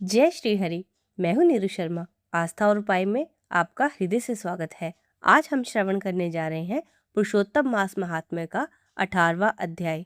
जय श्री हरि। मैं हूँ नीरू शर्मा। आस्था और उपाय में आपका हृदय से स्वागत है। आज हम श्रवण करने जा रहे हैं पुरुषोत्तम मास महात्म्य का 18वां अध्याय।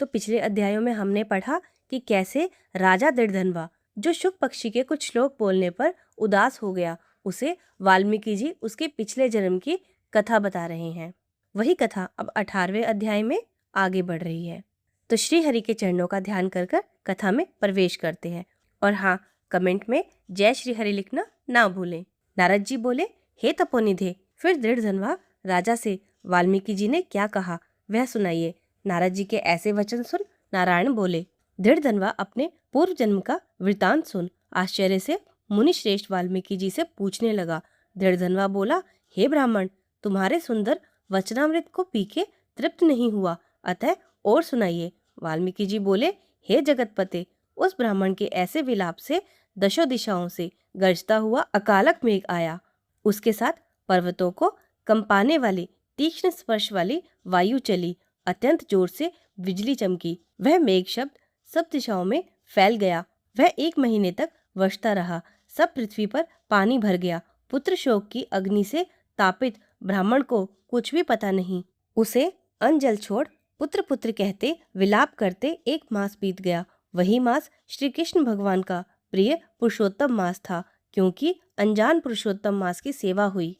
तो पिछले अध्यायों में हमने पढ़ा कि कैसे राजा दृढ़धनवा, जो शुक पक्षी के कुछ श्लोक बोलने पर उदास हो गया, उसे वाल्मीकि जी उसके पिछले जन्म की कथा बता रहे हैं। वही कथा अब 18वें अध्याय में आगे बढ़ रही है। तो श्री हरि के चरणों का ध्यान कर कर कथा में प्रवेश करते हैं। और हाँ, कमेंट में जय श्री हरि लिखना ना भूलें। नारद जी बोले, हे तपोनिधे, फिर दृढ़धनवा राजा से वाल्मीकि जी ने क्या कहा वह सुनाइए। नारद जी के ऐसे वचन सुन नारायण बोले, दृढ़धनवा अपने पूर्व जन्म का वृतांत सुन आश्चर्य से मुनि श्रेष्ठ वाल्मीकि जी से पूछने लगा। दृढ़धनवा बोला, हे ब्राह्मण, तुम्हारे सुंदर वचनामृत को पी के तृप्त नहीं हुआ, अतः और सुनाइए। वाल्मीकि जी बोले, हे जगतपते, उस ब्राह्मण के ऐसे विलाप से दशों दिशाओं से गरजता हुआ अकालक मेघ आया। उसके साथ पर्वतों को कंपाने वाली तीक्ष्ण स्पर्श वाली वायु चली। अत्यंत जोर से बिजली चमकी। वह मेघ शब्द सब दिशाओं में फैल गया। वह 1 महीने तक वर्षता रहा। सब पृथ्वी पर पानी भर गया। पुत्र शोक की अग्नि से तापित ब्राह्मण को कुछ भी पता नहीं। उसे अन्न जल छोड़ पुत्र पुत्र कहते विलाप करते 1 मास बीत गया। वही मास श्री कृष्ण भगवान का प्रिय पुरुषोत्तम मास था, क्योंकि अनजान पुरुषोत्तम मास की सेवा हुई।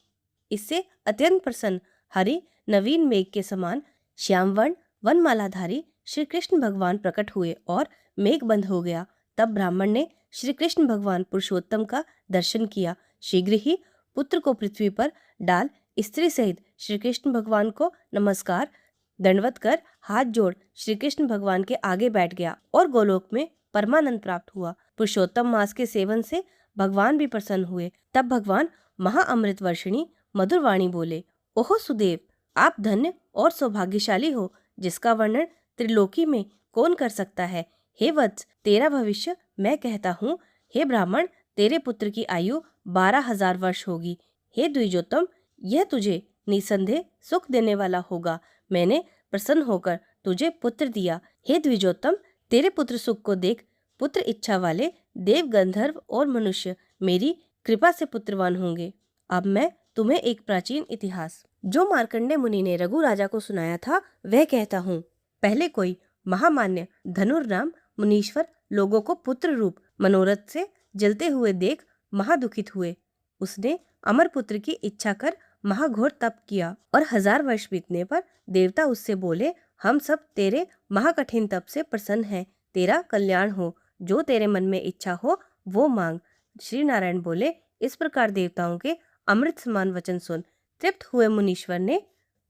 इससे अत्यंत प्रसन्न हरि नवीन मेघ के समान श्यामवर्ण वनमालाधारी श्री कृष्ण भगवान प्रकट हुए और मेघ बंद हो गया। तब ब्राह्मण ने श्री कृष्ण भगवान पुरुषोत्तम का दर्शन किया। शीघ्र ही पुत्र को पृथ्वी पर डाल स्त्री सहित श्री कृष्ण भगवान को नमस्कार दंडवत कर हाथ जोड़ श्री कृष्ण भगवान के आगे बैठ गया और गोलोक में परमानंद प्राप्त हुआ। पुरुषोत्तम मास के सेवन से भगवान भी प्रसन्न हुए। तब भगवान महाअमृत वर्षिणी मधुर वाणी बोले, ओहो सुदेव, आप धन्य और सौभाग्यशाली हो, जिसका वर्णन त्रिलोकी में कौन कर सकता है। हे वत्स, तेरा भविष्य मैं कहता हूँ। हे ब्राह्मण, तेरे पुत्र की आयु 12,000 वर्ष होगी। हे द्विजोत्तम, यह तुझे निसंदेह सुख देने वाला होगा। मैंने प्रसन्न होकर तुझे पुत्र दिया। हे द्विजोत्तम, तेरे पुत्र सुख को देख पुत्र इच्छा वाले देव, गंधर्व और मनुष्य मेरी कृपा से पुत्रवान होंगे। अब मैं तुम्हें एक प्राचीन इतिहास जो मार्कंडेय मुनि ने रघु राजा को सुनाया था वह कहता हूँ। पहले कोई महामान्य धनुर्नाम मुनीश्वर लोगों को पुत्र रूप मनोरथ से जलते हुए देख महादुखित हुए। उसने अमर पुत्र की इच्छा कर महाघोर तप किया और 1000 वर्ष बीतने पर देवता उससे बोले, हम सब तेरे महाकठिन तप से प्रसन्न हैं। तेरा कल्याण हो। जो तेरे मन में इच्छा हो वो मांग। श्री नारायण बोले, इस प्रकार देवताओं के अमृत समान वचन सुन तृप्त हुए मुनीश्वर ने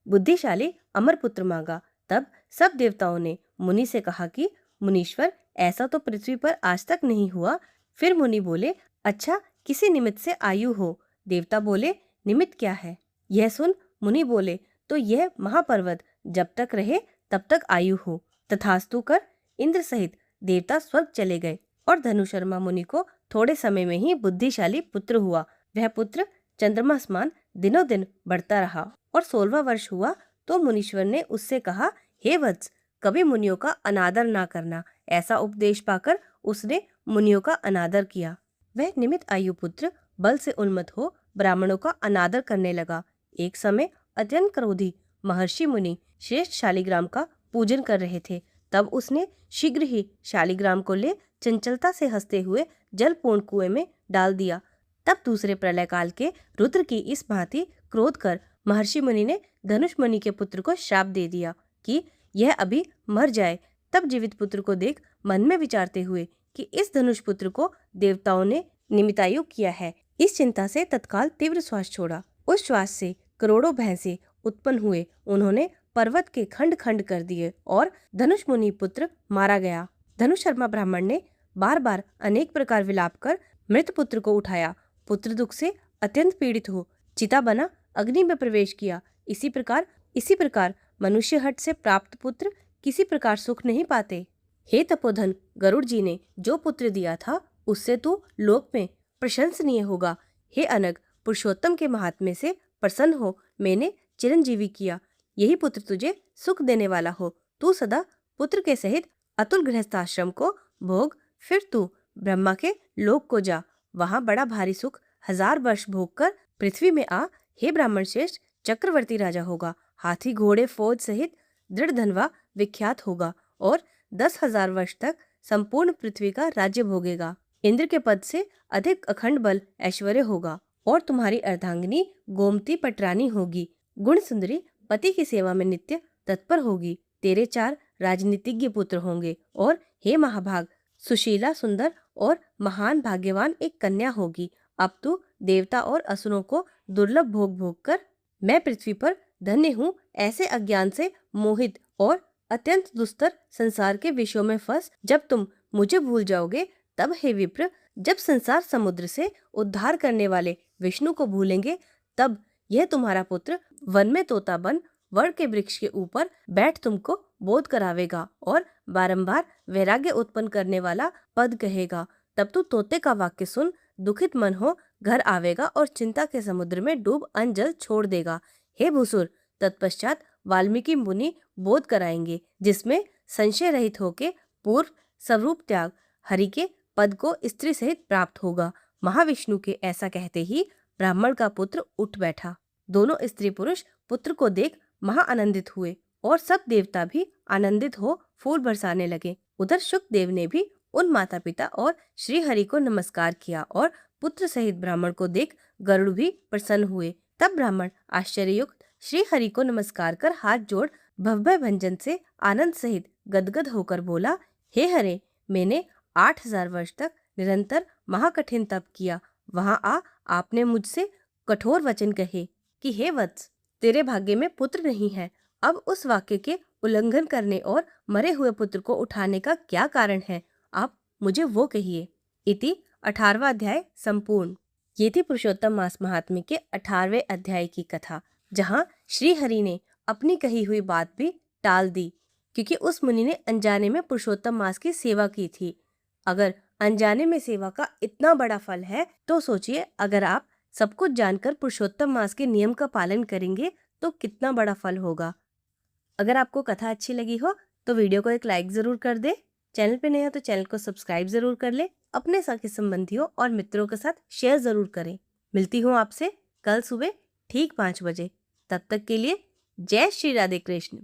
बुद्धिशाली अमर पुत्र मांगा। तब सब देवताओं ने मुनि से कहा कि मुनीश्वर, ऐसा तो पृथ्वी पर आज तक नहीं हुआ। फिर मुनि बोले, अच्छा, किसी निमित्त से आयु हो। देवता बोले, निमित्त क्या है। यह सुन मुनि बोले, तो यह महापर्वत जब तक रहे तब तक आयु हो। तथास्तु कर इंद्र सहित देवता स्वर्ग चले गए और धनुशर्मा मुनि को थोड़े समय में ही बुद्धिशाली पुत्र हुआ। वह पुत्र चंद्रमा समान दिनों दिन बढ़ता रहा और 16वां वर्ष हुआ तो मुनीश्वर ने उससे कहा, हे वत्स, कभी मुनियों का अनादर ना करना। ऐसा उपदेश पाकर उसने मुनियों का अनादर किया। वह निमित्त आयु पुत्र बल से उन्मत्त हो ब्राह्मणों का अनादर करने लगा। एक समय अत्यंत क्रोधी महर्षि मुनि श्रेष्ठ शालिग्राम का पूजन कर रहे थे। तब उसने शीघ्र ही शालिग्राम को ले चंचलता से हंसते हुए जलपूर्ण कुएं में डाल दिया। तब दूसरे प्रलय काल के रुद्र की इस भांति क्रोध कर महर्षि मुनि ने धनुष मुनि के पुत्र को श्राप दे दिया कि यह अभी मर जाए। तब जीवित पुत्र को देख मन में विचारते हुए कि इस धनुष पुत्र को देवताओं ने निमित्तायु किया है, इस चिंता से तत्काल तीव्र श्वास छोड़ा। उस श्वास से करोड़ों भैंसे उत्पन्न हुए। उन्होंने पर्वत के खंड खंड कर दिए और धनुष मुनि पुत्र मारा गया। धनुशर्मा ब्राह्मण ने बार बार अनेक प्रकार विलाप कर मृत पुत्र को उठाया। पुत्र दुख से अत्यंत पीड़ित हो चिता बना अग्नि में प्रवेश किया। इसी प्रकार मनुष्य हट से प्राप्त पुत्र किसी प्रकार सुख नहीं पाते। हे तपोधन, गरुड़ जी ने जो पुत्र दिया था उससे तू लोक में प्रशंसनीय होगा। हे अनग, पुरुषोत्तम के महात्म्य से प्रसन्न हो मैंने चिरंजीवी किया। यही पुत्र तुझे सुख देने वाला हो। तू सदा पुत्र के सहित अतुल गृहस्थाश्रम को भोग। फिर तू ब्रह्मा के लोक को जा, वहाँ बड़ा भारी सुख 1000 वर्ष भोग कर पृथ्वी में आ। हे ब्राह्मण श्रेष्ठ, चक्रवर्ती राजा होगा, हाथी घोड़े फौज सहित दृढ़ धनवा विख्यात होगा और 10,000 वर्ष तक संपूर्ण पृथ्वी का राज्य भोगेगा। इंद्र के पद से अधिक अखंड बल ऐश्वर्य होगा और तुम्हारी अर्धांगिनी गोमती पटरानी होगी। गुण सुंदरी पति की सेवा में नित्य तत्पर होगी। तेरे 4 राजनीतिज्ञ पुत्र होंगे और हे महाभाग, सुशीला सुंदर और महान भाग्यवान एक कन्या होगी। अब तू देवता और असुरों को दुर्लभ भोग भोग कर मैं पृथ्वी पर धन्य हूँ ऐसे अज्ञान से मोहित और अत्यंत दुस्तर संसार के विषयों में फंस जब तुम मुझे भूल जाओगे, तब हे विप्र, जब संसार समुद्र से उद्धार करने वाले विष्णु को भूलेंगे, तब यह तुम्हारा पुत्र वन में तोता बन वड़ के वृक्ष के ऊपर बैठ तुमको बोध करावेगा और बारंबार वैराग्य उत्पन्न करने वाला पद कहेगा। तब तू तोते का वाक्य सुन दुखित मन हो घर आवेगा और चिंता के समुद्र में डूब अनजल छोड़ देगा। हे भूसुर, तत्पश्चात वाल्मीकि मुनि बोध कराएंगे, जिसमें संशय रहित होके पूर्व स्वरूप त्याग हरि के पद को स्त्री सहित प्राप्त होगा। महाविष्णु के ऐसा कहते ही ब्राह्मण का पुत्र उठ बैठा। दोनों स्त्री पुरुष पुत्र को देख महा आनंदित हुए और सब देवता भी आनंदित हो फूल बरसाने लगे। उधर शुकदेव ने भी उन माता पिता और श्री हरि को नमस्कार किया और पुत्र सहित ब्राह्मण को देख गरुड़ भी प्रसन्न हुए। तब ब्राह्मण आश्चर्ययुक्त श्री हरि को नमस्कार कर हाथ जोड़ भव्य भंजन से आनंद सहित गदगद होकर बोला, हे हरे, मैंने 8000 वर्ष तक निरंतर महाकठिन तप किया। वहाँ आपने मुझसे कठोर वचन कहे कि हे वत्स, तेरे भाग्य में पुत्र नहीं है। अब उस वाक्य के उल्लंघन करने और मरे हुए पुत्र को उठाने का क्या कारण है? आप मुझे वो कहिए। इति 18वां अध्याय संपूर्ण। ये थी पुरुषोत्तम मास महात्म्य के 18वें अध्याय की कथा, जहाँ श्री हरि ने अपनी कही हुई बात भी टाल दी, क्योंकि उस मुनि ने अनजाने में पुरुषोत्तम मास की सेवा की थी। अगर अनजाने में सेवा का इतना बड़ा फल है, तो सोचिए अगर आप सब कुछ जानकर पुरुषोत्तम मास के नियम का पालन करेंगे तो कितना बड़ा फल होगा। अगर आपको कथा अच्छी लगी हो तो वीडियो को एक लाइक जरूर कर दे। चैनल पे नए हो तो चैनल को सब्सक्राइब जरूर कर ले। अपने सगे संबंधियों और मित्रों के साथ शेयर जरूर करें। मिलती हूँ आपसे कल सुबह ठीक 5 बजे। तब तक के लिए जय श्री राधे कृष्ण।